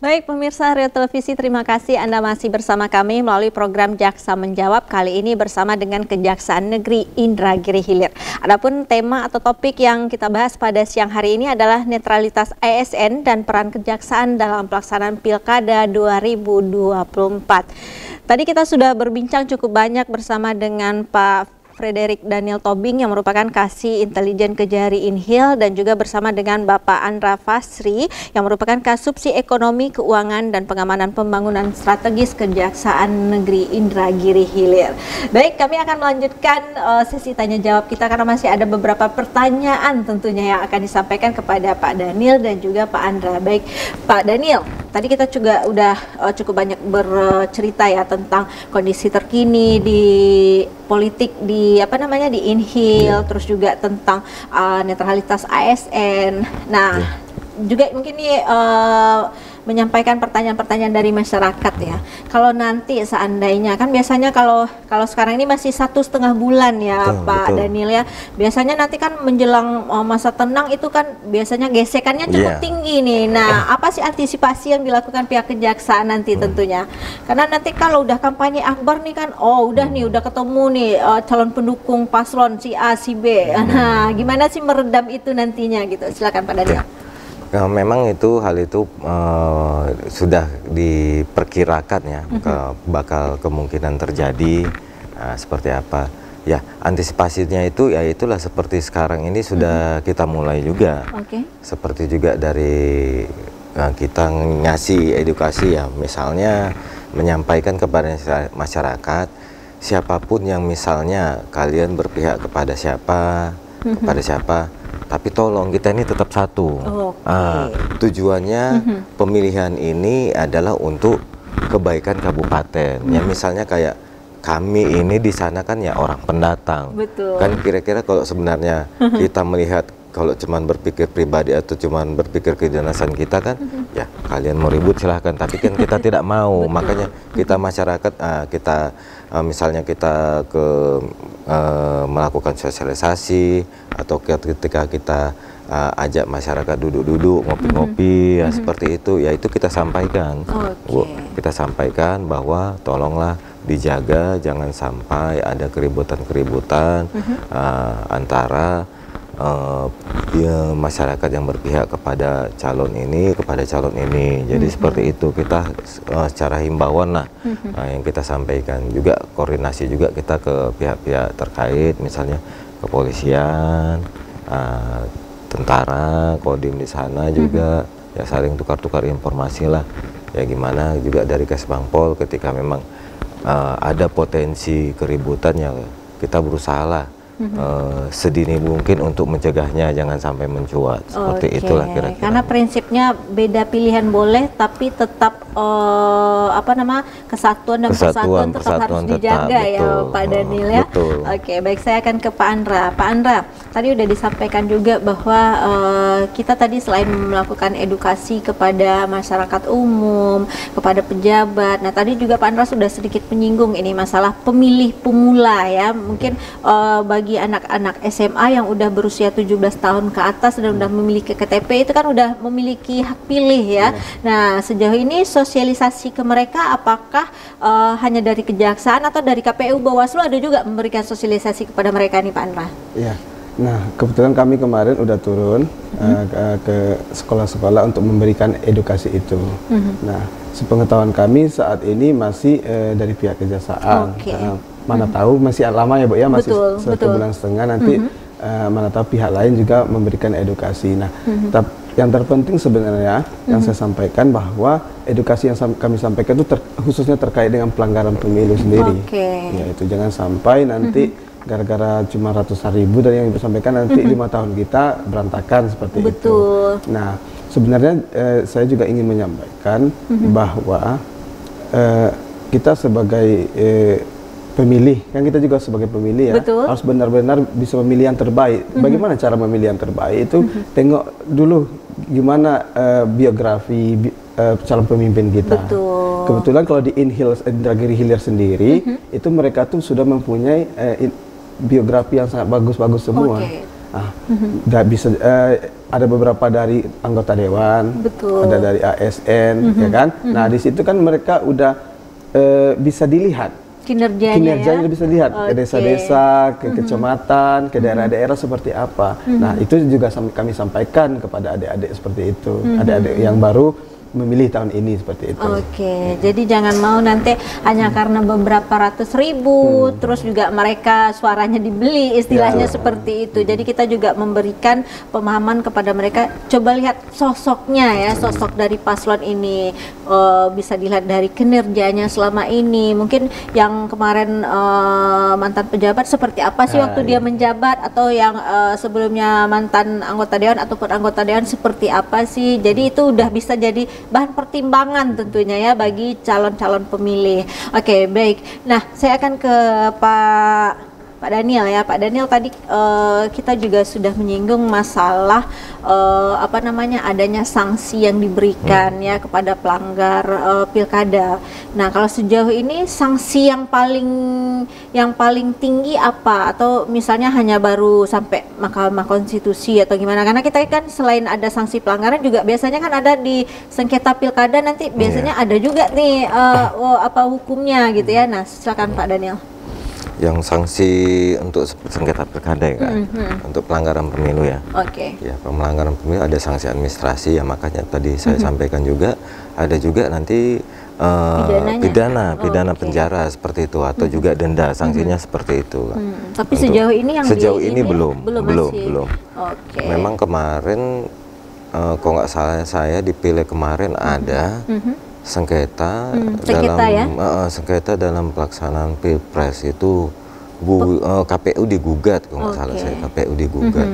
Baik pemirsa Riau Televisi, terima kasih Anda masih bersama kami melalui program Jaksa Menjawab, kali ini bersama dengan Kejaksaan Negeri Indragiri Hilir. Adapun tema atau topik yang kita bahas pada siang hari ini adalah netralitas ASN dan peran kejaksaan dalam pelaksanaan Pilkada 2024. Tadi kita sudah berbincang cukup banyak bersama dengan Pak Frederick Daniel Tobing yang merupakan Kasih Intelijen Kejari Inhil, dan juga bersama dengan Bapak Andra Fasri yang merupakan Kasubsi Ekonomi, Keuangan, dan Pengamanan Pembangunan Strategis Kejaksaan Negeri Indragiri Hilir. Baik, kami akan melanjutkan sesi tanya jawab kita karena masih ada beberapa pertanyaan tentunya yang akan disampaikan kepada Pak Daniel dan juga Pak Andra. Baik, Pak Daniel, tadi kita juga udah cukup banyak bercerita ya tentang kondisi terkini di politik di di Inhil, terus juga tentang netralitas ASN. Nah, juga mungkin ini menyampaikan pertanyaan-pertanyaan dari masyarakat ya. Kalau nanti seandainya kan biasanya kalau sekarang ini masih 1,5 bulan ya Pak Daniel ya. Biasanya nanti kan menjelang masa tenang itu kan biasanya gesekannya cukup tinggi nih. Nah, apa sih antisipasi yang dilakukan pihak kejaksaan nanti tentunya? Karena nanti kalau udah kampanye akbar nih kan, udah ketemu nih calon pendukung paslon si A si B. Nah, gimana sih meredam itu nantinya gitu? Silakan Pak Daniel. Nah, memang hal itu sudah diperkirakan ya, bakal kemungkinan terjadi. Seperti apa ya, antisipasinya itu ya itulah seperti sekarang ini sudah kita mulai juga. Seperti juga dari kita ngasih edukasi ya, misalnya menyampaikan kepada masyarakat, siapapun yang misalnya kalian berpihak kepada siapa, tapi tolong kita ini tetap satu. Tujuannya pemilihan ini adalah untuk kebaikan kabupaten. Ya misalnya kayak kami ini di sana kan ya orang pendatang. Kan kira-kira kalau sebenarnya kita melihat kalau cuman berpikir pribadi atau cuman berpikir kedinasan kita kan, ya kalian mau ribut silahkan. Tapi kan kita tidak mau. Makanya kita masyarakat, misalnya kita melakukan sosialisasi atau ketika kita ajak masyarakat duduk-duduk ngopi-ngopi ya seperti itu, ya itu kita sampaikan. Kita sampaikan bahwa tolonglah dijaga, jangan sampai ada keributan-keributan antara masyarakat yang berpihak kepada calon ini, Jadi seperti itu kita secara himbauan lah yang kita sampaikan. Juga koordinasi juga kita ke pihak-pihak terkait, misalnya kepolisian, tentara, Kodim di sana juga ya saling tukar-tukar informasi lah. Ya gimana juga dari Kesbangpol ketika memang ada potensi keributan ya kita berusaha lah sedini mungkin untuk mencegahnya jangan sampai mencuat seperti itulah kira-kira. Karena prinsipnya beda pilihan boleh tapi tetap kesatuan dan persatuan tetap harus dijaga ya Pak Daniel ya. Oke, baik, saya akan ke Pak Andra. Pak Andra, tadi udah disampaikan juga bahwa kita tadi selain melakukan edukasi kepada masyarakat umum, kepada pejabat. Nah, tadi juga Pak Andra sudah sedikit menyinggung ini masalah pemilih pemula ya. Mungkin bagi anak-anak SMA yang udah berusia 17 tahun ke atas dan udah memiliki KTP itu kan udah memiliki hak pilih ya. Nah, sejauh ini sosialisasi ke mereka apakah hanya dari Kejaksaan atau dari KPU Bawaslu ada juga memberikan sosialisasi kepada mereka nih Pak Andra? Iya. Nah, kebetulan kami kemarin udah turun ke sekolah-sekolah untuk memberikan edukasi itu. Nah, sepengetahuan kami saat ini masih dari pihak Kejaksaan. Mana tahu masih lama ya Bu ya, masih satu bulan setengah nanti mana tahu pihak lain juga memberikan edukasi. Nah, yang terpenting sebenarnya yang saya sampaikan bahwa edukasi yang kami sampaikan itu khususnya terkait dengan pelanggaran pemilu sendiri. Yaitu jangan sampai nanti gara-gara cuma ratusan ribu dari yang disampaikan nanti 5 tahun kita berantakan seperti itu. Nah, sebenarnya saya juga ingin menyampaikan bahwa kita sebagai pemilih, kan kita juga sebagai pemilih ya, harus benar-benar bisa memilih yang terbaik. Bagaimana cara memilih yang terbaik itu tengok dulu gimana biografi calon pemimpin kita. Kebetulan kalau di Indragiri Hilir sendiri itu mereka tuh sudah mempunyai biografi yang sangat bagus-bagus semua. Nggak bisa ada beberapa dari anggota dewan, ada dari ASN, ya kan. Nah, di situ kan mereka udah bisa dilihat kinerjanya bisa lihat ke desa-desa, ke kecamatan, ke daerah-daerah seperti apa. Nah, itu juga kami sampaikan kepada adik-adik seperti itu, adik-adik yang baru memilih tahun ini seperti itu. Jadi jangan mau nanti hanya karena beberapa ratus ribu, terus juga mereka suaranya dibeli, istilahnya seperti itu. Jadi kita juga memberikan pemahaman kepada mereka, coba lihat sosoknya ya, sosok dari paslon ini, bisa dilihat dari kinerjanya selama ini. Mungkin yang kemarin mantan pejabat seperti apa sih waktu dia menjabat, atau yang sebelumnya mantan anggota dewan ataupun anggota dewan seperti apa sih. Jadi itu udah bisa jadi bahan pertimbangan tentunya ya bagi calon-calon pemilih. Oke, baik. Nah, saya akan ke Pak Daniel ya. Pak Daniel, tadi kita juga sudah menyinggung masalah adanya sanksi yang diberikan ya kepada pelanggar pilkada. Nah, kalau sejauh ini sanksi yang paling tinggi apa? Atau misalnya hanya baru sampai Mahkamah Konstitusi atau gimana? Karena kita kan selain ada sanksi pelanggaran juga biasanya kan ada di sengketa pilkada nanti biasanya ada juga nih hukumnya gitu ya. Nah, silakan Pak Daniel. Yang sanksi untuk sengketa pilkada ya kan, untuk pelanggaran pemilu ya. Ya, pelanggaran pemilu ada sanksi administrasi ya, makanya tadi saya sampaikan juga ada juga nanti pidana penjara seperti itu, atau juga denda, sanksinya seperti itu. Tapi sejauh ini yang belum. Memang kemarin kalau nggak salah saya dipilih kemarin ada sengketa dalam pelaksanaan Pilpres itu KPU digugat, kalau nggak salah saya KPU digugat.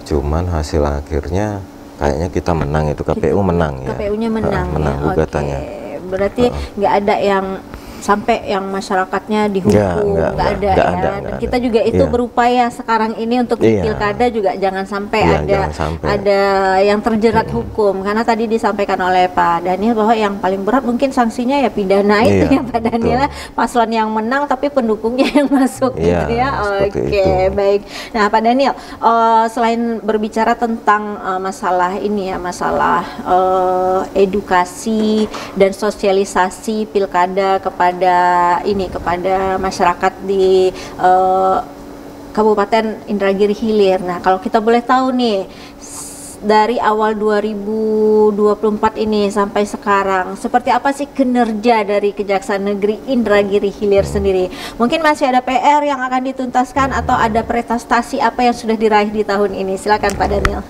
Cuman hasil akhirnya kayaknya kita menang, itu KPU menang ya. KPU-nya menang gugatannya. Berarti nggak ada yang sampai yang masyarakatnya dihukum, nggak ada ya. Dan kita juga itu berupaya sekarang ini untuk di pilkada juga jangan sampai ada yang terjerat hukum, karena tadi disampaikan oleh Pak Daniel bahwa yang paling berat mungkin sanksinya ya pidana itu ya Pak Daniel, paslon yang menang tapi pendukungnya yang masuk gitu ya. Baik. Nah, Pak Daniel, selain berbicara tentang masalah ini ya, masalah edukasi dan sosialisasi pilkada kepada masyarakat di Kabupaten Indragiri Hilir. Nah, kalau kita boleh tahu nih, dari awal 2024 ini sampai sekarang, seperti apa sih kinerja dari Kejaksaan Negeri Indragiri Hilir sendiri? Mungkin masih ada PR yang akan dituntaskan atau ada prestasi apa yang sudah diraih di tahun ini? Silakan Pak Daniel.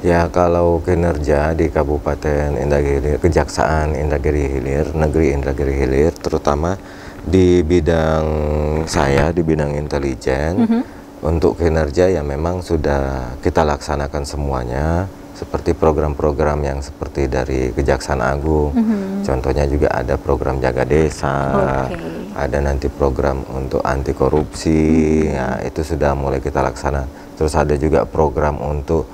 Ya, kalau kinerja di Kabupaten Indragiri Hilir, Kejaksaan Indragiri Hilir, Negeri Indragiri Hilir, terutama di bidang saya, di bidang intelijen, untuk kinerja ya memang sudah kita laksanakan semuanya, seperti program-program yang seperti dari Kejaksaan Agung, contohnya juga ada program Jaga Desa, ada nanti program untuk anti korupsi, ya itu sudah mulai kita laksana. Terus ada juga program untuk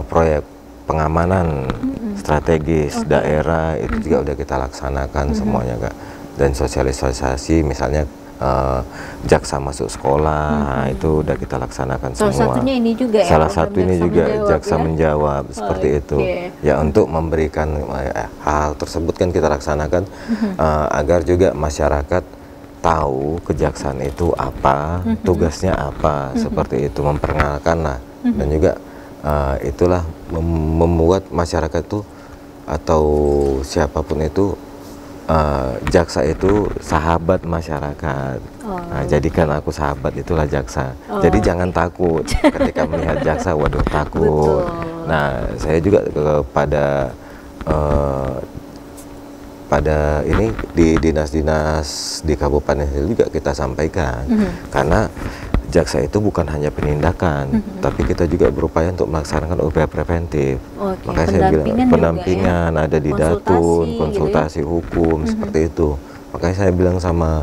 proyek pengamanan strategis daerah, itu juga udah kita laksanakan semuanya, Kak. Dan sosialisasi misalnya jaksa masuk sekolah, itu udah kita laksanakan semua. Salah satunya ini juga ya. Salah satu ini juga jaksa menjawab seperti itu. Ya, untuk memberikan hal tersebut kan kita laksanakan agar juga masyarakat tahu kejaksaan itu apa, tugasnya apa, seperti itu, memperkenalkan lah. Dan juga itulah membuat masyarakat itu atau siapapun itu jaksa itu sahabat masyarakat. Nah, jadikan aku sahabat, itulah jaksa. Jadi jangan takut ketika melihat jaksa, waduh takut. Nah, saya juga kepada pada ini di dinas-dinas di Kabupaten Hilir juga kita sampaikan, karena jaksa itu bukan hanya penindakan, tapi kita juga berupaya untuk melaksanakan upaya preventif. Makanya saya bilang pendampingan ya? Ada di Datun, konsultasi gitu ya? Hukum, seperti itu. Makanya saya bilang sama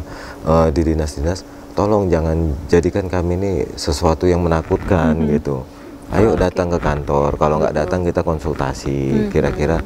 di dinas-dinas, tolong jangan jadikan kami ini sesuatu yang menakutkan gitu. Ayo datang ke kantor, kalau nggak datang kita konsultasi, kira-kira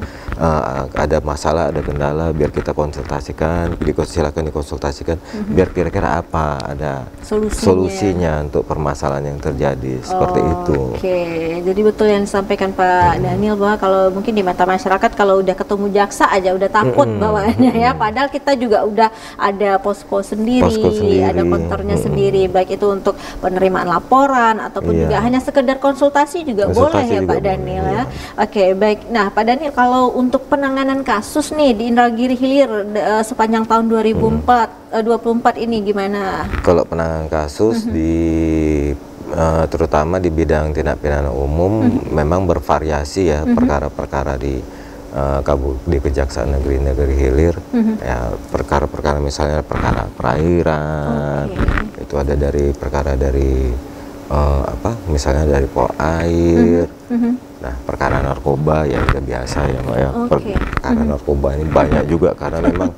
ada masalah, ada kendala, biar kita konsultasikan, silakan dikonsultasikan, biar kira-kira apa ada solusinya untuk permasalahan yang terjadi, seperti itu. Oke, jadi betul yang disampaikan Pak Daniel, bahwa kalau mungkin di mata masyarakat kalau udah ketemu jaksa aja udah takut bawaannya ya, padahal kita juga udah ada posko sendiri, ada konternya sendiri, baik itu untuk penerimaan laporan ataupun juga hanya sekedar konsultasi juga boleh ya Pak Daniel ya. Oke, baik. Nah Pak Daniel, kalau untuk penanganan kasus nih di Indragiri Hilir sepanjang tahun 2024 ini gimana? Kalau penanganan kasus terutama di bidang tindak pidana umum memang bervariasi ya, perkara-perkara di Kejaksaan Negeri Hilir, ya perkara-perkara misalnya perkara perairan, itu ada dari perkara dari misalnya dari pol air, nah perkara narkoba ya udah biasa ya Mbak ya. Perkara narkoba ini banyak juga karena memang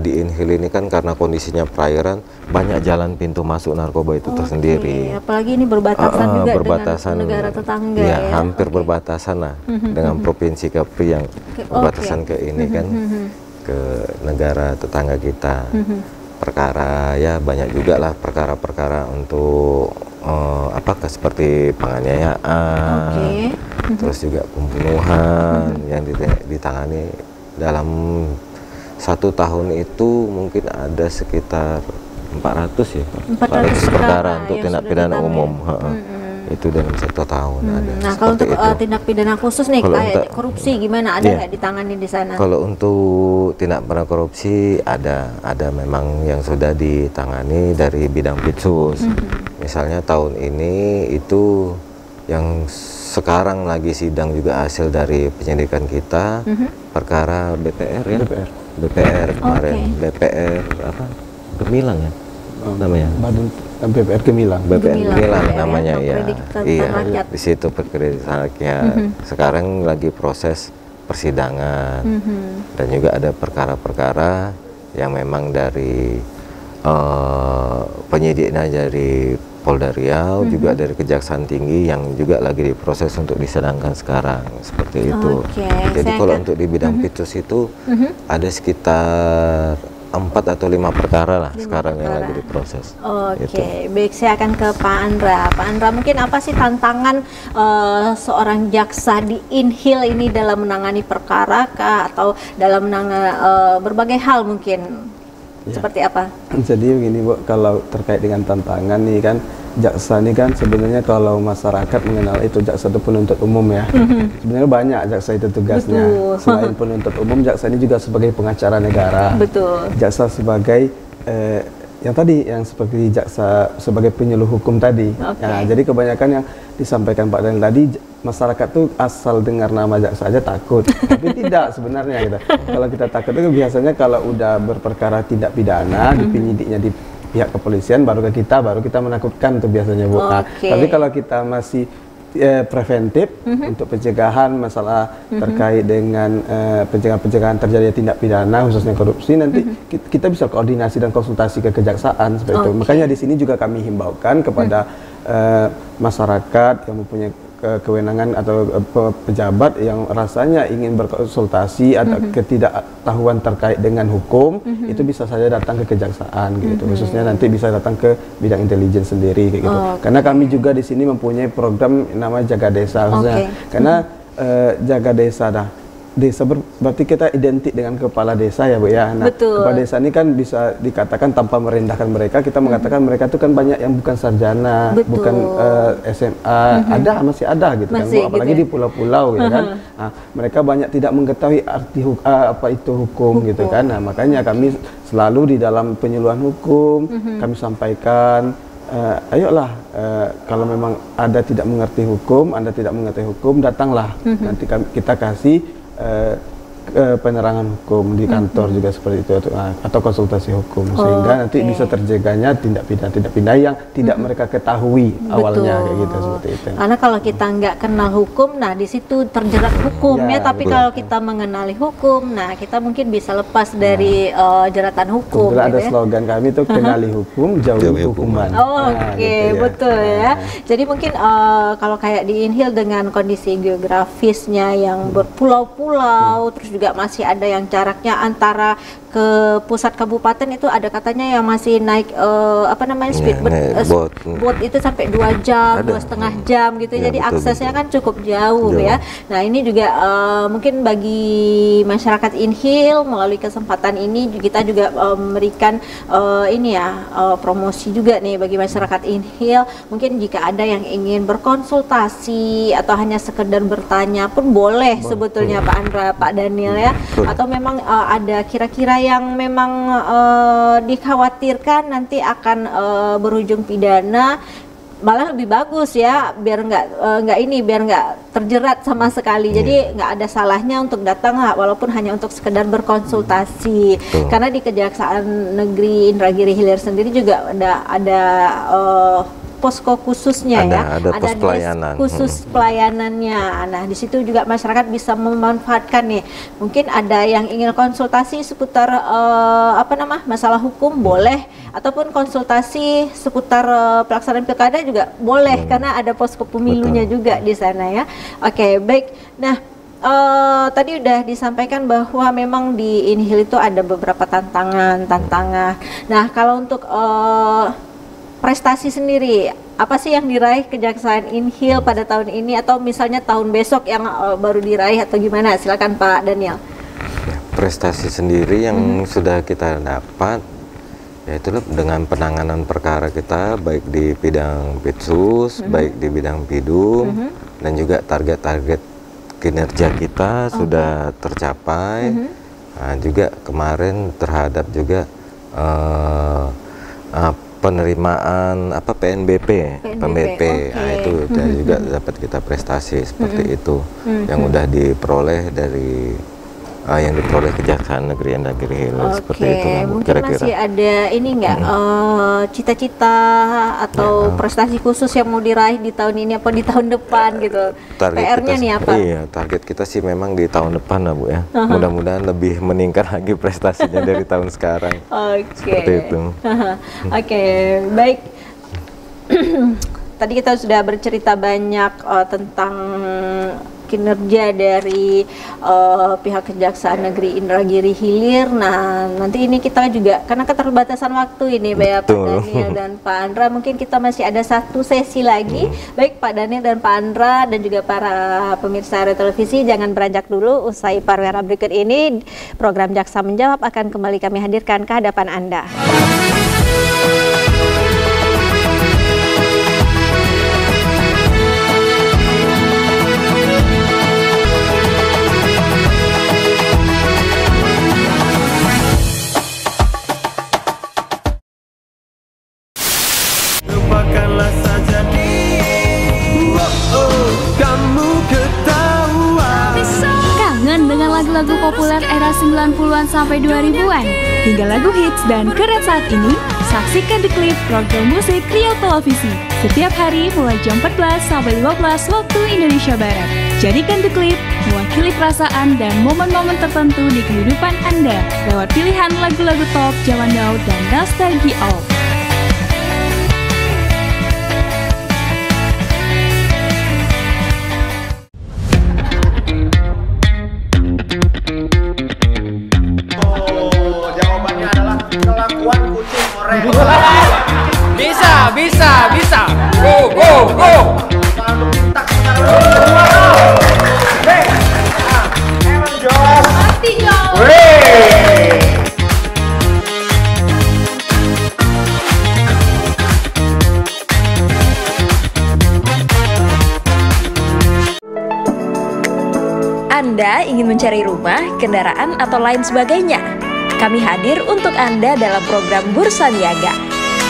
di Inhil ini kan karena kondisinya perairan, banyak jalan pintu masuk narkoba itu tersendiri. Apalagi ini berbatasan juga berbatasan, dengan negara tetangga ya, hampir berbatasan lah dengan provinsi Kepri yang berbatasan ke ini kan ke negara tetangga kita. Perkara ya banyak juga lah perkara-perkara untuk seperti penganiayaan, terus juga pembunuhan yang ditangani dalam 1 tahun itu mungkin ada sekitar 400 perkara untuk tindak pidana umum. Itu dalam 1 tahun ada. Nah kalau untuk tindak pidana khusus nih kayak korupsi gimana, ada nggak ditangani di sana? Kalau untuk tindak pidana korupsi ada memang yang sudah ditangani dari bidang Pitsus. Misalnya tahun ini itu yang sekarang lagi sidang juga hasil dari penyidikan kita, perkara BPR ya. BPR kemarin, BPR Gemilang ya namanya. BPR Gemilang. BPR Gemilang namanya ya. Iya, di situ perkreditasi rakyat. Sekarang lagi proses persidangan. Dan juga ada perkara-perkara yang memang dari penyidiknya dari Polda Riau, juga dari Kejaksaan Tinggi yang juga lagi diproses untuk disidangkan sekarang, seperti itu. Jadi kalau untuk di bidang Pitsus itu ada sekitar 4 atau 5 perkara lah sekarang yang lagi diproses. Baik, saya akan ke Pak Andra. Pak Andra, mungkin apa sih tantangan seorang jaksa di Inhil ini dalam menangani perkara kah, atau dalam menangani berbagai hal mungkin? Seperti apa? Jadi begini Bu, kalau terkait dengan tantangan nih kan, jaksa ini kan sebenarnya kalau masyarakat mengenal itu jaksa itu penuntut umum ya. Sebenarnya banyak jaksa itu tugasnya. Selain penuntut umum, jaksa ini juga sebagai pengacara negara. Jaksa sebagai yang seperti jaksa sebagai penyuluh hukum tadi. Nah, jadi kebanyakan yang disampaikan Pak Daniel tadi, masyarakat tuh asal dengar nama jaksa aja takut, tapi tidak sebenarnya gitu. Kalau kita takut itu biasanya kalau udah berperkara tindak pidana, di penyidiknya di pihak kepolisian, baru kita menakutkan tuh biasanya, Bu. Nah, tapi kalau kita masih preventif untuk pencegahan masalah terkait dengan pencegahan terjadi tindak pidana khususnya korupsi, nanti kita bisa koordinasi dan konsultasi ke kejaksaan seperti itu. Makanya di sini juga kami himbaukan kepada masyarakat yang mempunyai kewenangan atau pejabat yang rasanya ingin berkonsultasi atau ketidaktahuan terkait dengan hukum, itu bisa saja datang ke kejaksaan gitu. Khususnya nanti bisa datang ke bidang intelijen sendiri kayak gitu. Karena kami juga di sini mempunyai program namanya Jaga Desa khususnya. Karena jaga desa desa berarti kita identik dengan kepala desa ya, Bu ya. Nah, kepala desa ini kan bisa dikatakan tanpa merendahkan mereka, kita mengatakan mereka itu kan banyak yang bukan sarjana, bukan SMA, masih ada gitu kan, Bu. Apalagi gitu, di pulau-pulau ya kan. Nah, mereka banyak tidak mengetahui arti apa itu hukum gitu kan. Nah, makanya kami selalu di dalam penyuluhan hukum kami sampaikan, ayolah, kalau memang Anda tidak mengerti hukum, datanglah. Nanti kita kasih penerangan hukum di kantor juga seperti itu, atau konsultasi hukum, sehingga nanti bisa terjaganya tindak pidana yang tidak mereka ketahui awalnya kayak gitu, seperti itu. Karena kalau kita nggak kenal hukum, nah di situ terjerat hukum ya, tapi kalau kita mengenali hukum, nah kita mungkin bisa lepas dari jeratan hukum. Ada slogan kami itu kenali hukum, jauhi hukuman. Betul ya. Jadi mungkin kalau kayak di Inhil dengan kondisi geografisnya yang berpulau-pulau, terus juga masih ada yang jaraknya antara ke pusat kabupaten itu ada katanya yang masih naik speedboat itu sampai 2 jam, 2,5 jam gitu. Jadi aksesnya kan cukup jauh ya. Nah, ini juga mungkin bagi masyarakat Inhil melalui kesempatan ini kita juga memberikan promosi juga nih bagi masyarakat Inhil. Mungkin jika ada yang ingin berkonsultasi atau hanya sekedar bertanya pun boleh sebetulnya, Pak Andra, Pak Daniel ya. Atau memang ada kira-kira yang memang dikhawatirkan nanti akan berujung pidana, malah lebih bagus ya, biar nggak terjerat sama sekali. Jadi nggak ada salahnya untuk datang walaupun hanya untuk sekedar berkonsultasi. Karena di Kejaksaan Negeri Indragiri Hilir sendiri juga ada posko khususnya ada pos pelayanan khusus pelayanannya. Nah, di situ juga masyarakat bisa memanfaatkan nih. Mungkin ada yang ingin konsultasi seputar masalah hukum boleh, ataupun konsultasi seputar pelaksanaan pilkada juga boleh, karena ada posko pemilunya juga di sana ya. Oke, baik. Nah, tadi udah disampaikan bahwa memang di Inhil itu ada beberapa tantangan. Nah, kalau untuk prestasi sendiri, apa sih yang diraih Kejaksaan Inhil pada tahun ini, atau misalnya tahun besok yang baru diraih, atau gimana? Silakan Pak Daniel. Prestasi sendiri yang sudah kita dapat, yaitu dengan penanganan perkara kita baik di bidang Pitsus, baik di bidang Pidum, dan juga target-target kinerja kita sudah tercapai. Nah, juga kemarin terhadap juga penerimaan PNBP. Nah, itu juga dapat kita prestasi seperti itu, yang udah diperoleh dari yang diperoleh Kejaksaan Negeri Indragiri Hilir, seperti itu. Mungkin kira-kira masih ada ini nggak cita-cita atau prestasi khusus yang mau diraih di tahun ini apa di tahun depan gitu? PR-nya nih apa? Iya, target kita sih memang di tahun depan lah, Bu ya. Mudah-mudahan lebih meningkat lagi prestasinya dari tahun sekarang. Seperti itu. Baik. Tadi kita sudah bercerita banyak tentang kinerja dari pihak Kejaksaan Negeri Indragiri Hilir. Nah, nanti ini kita juga karena keterbatasan waktu ini, Pak Daniel dan Pak Andra, mungkin kita masih ada satu sesi lagi. Baik Pak Daniel dan Pak Andra dan juga para pemirsa televisi, jangan beranjak dulu. Usai pariwara berikut ini, program Jaksa Menjawab akan kembali kami hadirkan ke hadapan Anda. Lupakanlah saja kamu lagu populer era 90-an sampai 2000-an, hingga lagu hits dan keren saat ini, saksikan The Clip program musik Rio Televisi setiap hari mulai jam 14 sampai 15 waktu Indonesia Barat. Jadikan The Clip mewakili perasaan dan momen-momen tertentu di kehidupan Anda lewat pilihan lagu-lagu top zaman now dan nostalgia old. Bisa. Go. Anda ingin mencari rumah, kendaraan, atau lain sebagainya? Kami hadir untuk Anda dalam program Bursa Niaga.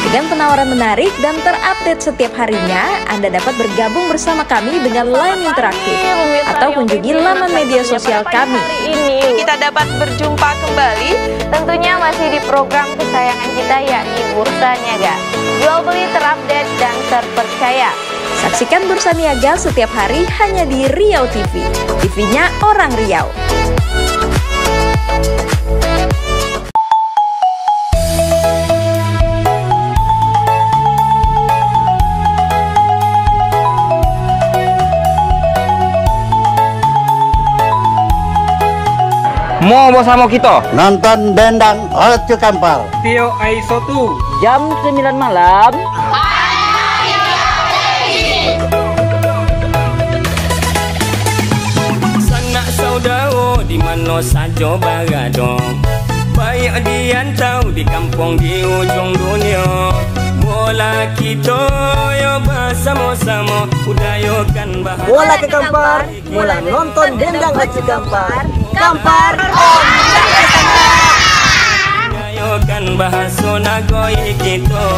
Dengan penawaran menarik dan terupdate setiap harinya, Anda dapat bergabung bersama kami dengan line interaktif atau kunjungi laman media sosial kami. Hari ini kita dapat berjumpa kembali, tentunya masih di program kesayangan kita yakni Bursa Niaga. Jual beli terupdate dan terpercaya. Saksikan Bursa Niaga setiap hari hanya di Riau TV. TV-nya orang Riau. Mau bersama kita nonton Dendang Ojo Kampar Tio Aisotu jam 9 malam. Sanak saudara di mana saja berada, baik diantau di kampung di ujung dunia. Bola kita yo bersama-sama budayakan bahagia. Bola ke Kampar, mulai nonton Dendang Ojo Kampar. Kampar budayakan bahasa nagoi kita.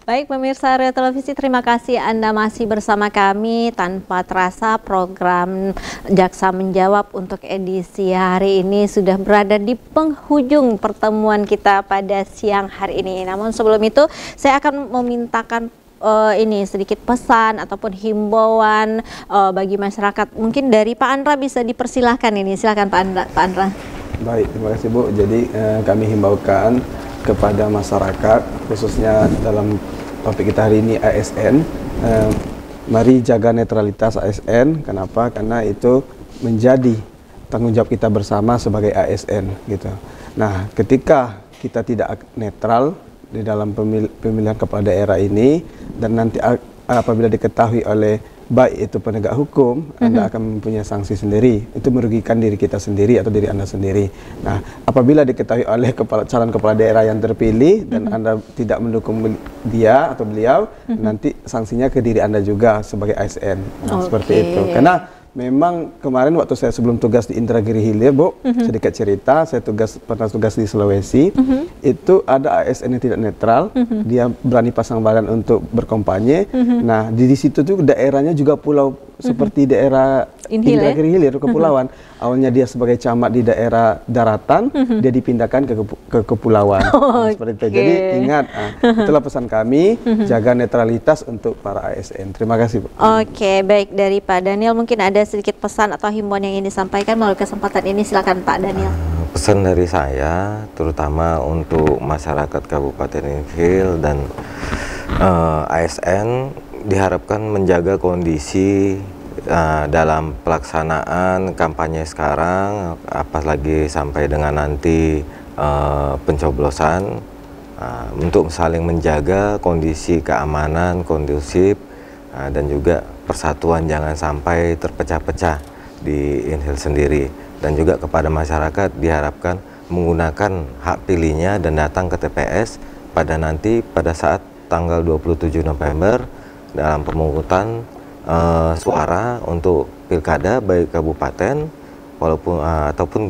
Baik pemirsa Rio Televisi, terima kasih Anda masih bersama kami. Tanpa terasa program Jaksa Menjawab untuk edisi hari ini sudah berada di penghujung pertemuan kita pada siang hari ini. Namun sebelum itu saya akan memintakan ini sedikit pesan ataupun himbauan bagi masyarakat. Mungkin dari Pak Andra bisa dipersilahkan ini. Silakan Pak Andra. Baik, terima kasih Bu. Jadi kami himbaukan kepada masyarakat, khususnya dalam topik kita hari ini ASN, mari jaga netralitas ASN. Kenapa? Karena itu menjadi tanggung jawab kita bersama sebagai ASN gitu. Nah, ketika kita tidak netral di dalam pemilihan kepala daerah ini, dan nanti apabila diketahui oleh baik itu penegak hukum, Anda akan mempunyai sanksi sendiri. Itu merugikan diri kita sendiri atau diri Anda sendiri. Nah, apabila diketahui oleh calon kepala daerah yang terpilih dan Anda tidak mendukung dia atau beliau, nanti sanksinya ke diri Anda juga sebagai ASN. Nah, seperti itu. Karena memang kemarin waktu saya sebelum tugas di Indragiri Hilir, Bu, sedikit cerita, saya pernah tugas di Sulawesi, itu ada ASN yang tidak netral, dia berani pasang badan untuk berkampanye. Nah, di situ tuh daerahnya juga pulau seperti daerah Indragiri Hilir, kepulauan. Awalnya dia sebagai camat di daerah daratan, dia dipindahkan ke kepulauan. Nah, seperti itu. Jadi ingat, itulah pesan kami, jaga netralitas untuk para ASN. Terima kasih, Bu. Oke, baik, dari Pak Daniel mungkin ada sedikit pesan atau himbauan yang ingin disampaikan melalui kesempatan ini. Silakan Pak Daniel. Pesan dari saya, terutama untuk masyarakat Kabupaten Inhil dan ASN, diharapkan menjaga kondisi dalam pelaksanaan kampanye sekarang, apalagi sampai dengan nanti pencoblosan, untuk saling menjaga kondisi keamanan kondusif dan juga persatuan jangan sampai terpecah-pecah di Inhil sendiri. Dan juga kepada masyarakat diharapkan menggunakan hak pilihnya dan datang ke TPS pada saat tanggal 27 November dalam pemungutan suara untuk pilkada baik kabupaten ataupun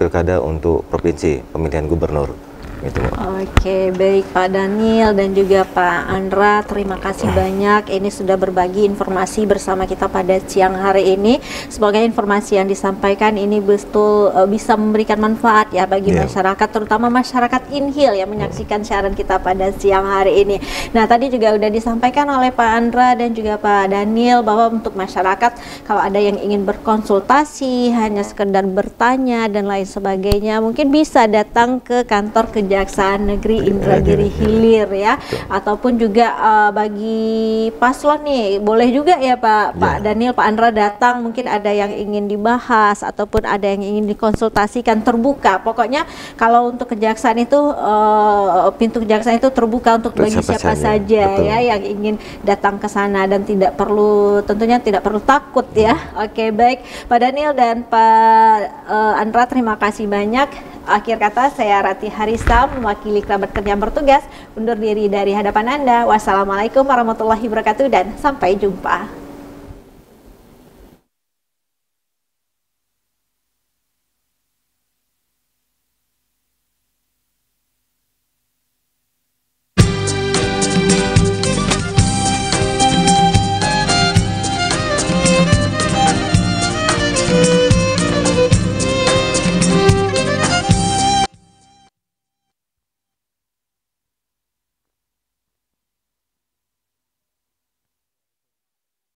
pilkada untuk provinsi pemilihan gubernur. Gitu. Oke, baik Pak Daniel dan juga Pak Andra, terima kasih banyak. Ini sudah berbagi informasi bersama kita pada siang hari ini. Semoga informasi yang disampaikan ini betul bisa memberikan manfaat ya bagi masyarakat, terutama masyarakat Inhil yang menyaksikan siaran kita pada siang hari ini. Nah, tadi juga sudah disampaikan oleh Pak Andra dan juga Pak Daniel bahwa untuk masyarakat kalau ada yang ingin berkonsultasi, hanya sekedar bertanya dan lain sebagainya, mungkin bisa datang ke kantor Kejaksaan Negeri Indragiri Hilir ya, ataupun juga bagi paslon nih boleh juga ya Pak Daniel, Pak Andra datang, mungkin ada yang ingin dibahas ataupun ada yang ingin dikonsultasikan, terbuka. Pokoknya kalau untuk kejaksaan itu pintu kejaksaan itu terbuka untuk bagi siapa saja ya yang ingin datang ke sana dan tidak perlu, tentunya tidak perlu takut ya. Oke, baik Pak Daniel dan Pak Andra, terima kasih banyak. Akhir kata, saya Rati Harisa mewakili kerabat kerja yang bertugas undur diri dari hadapan Anda. Wassalamualaikum warahmatullahi wabarakatuh dan sampai jumpa.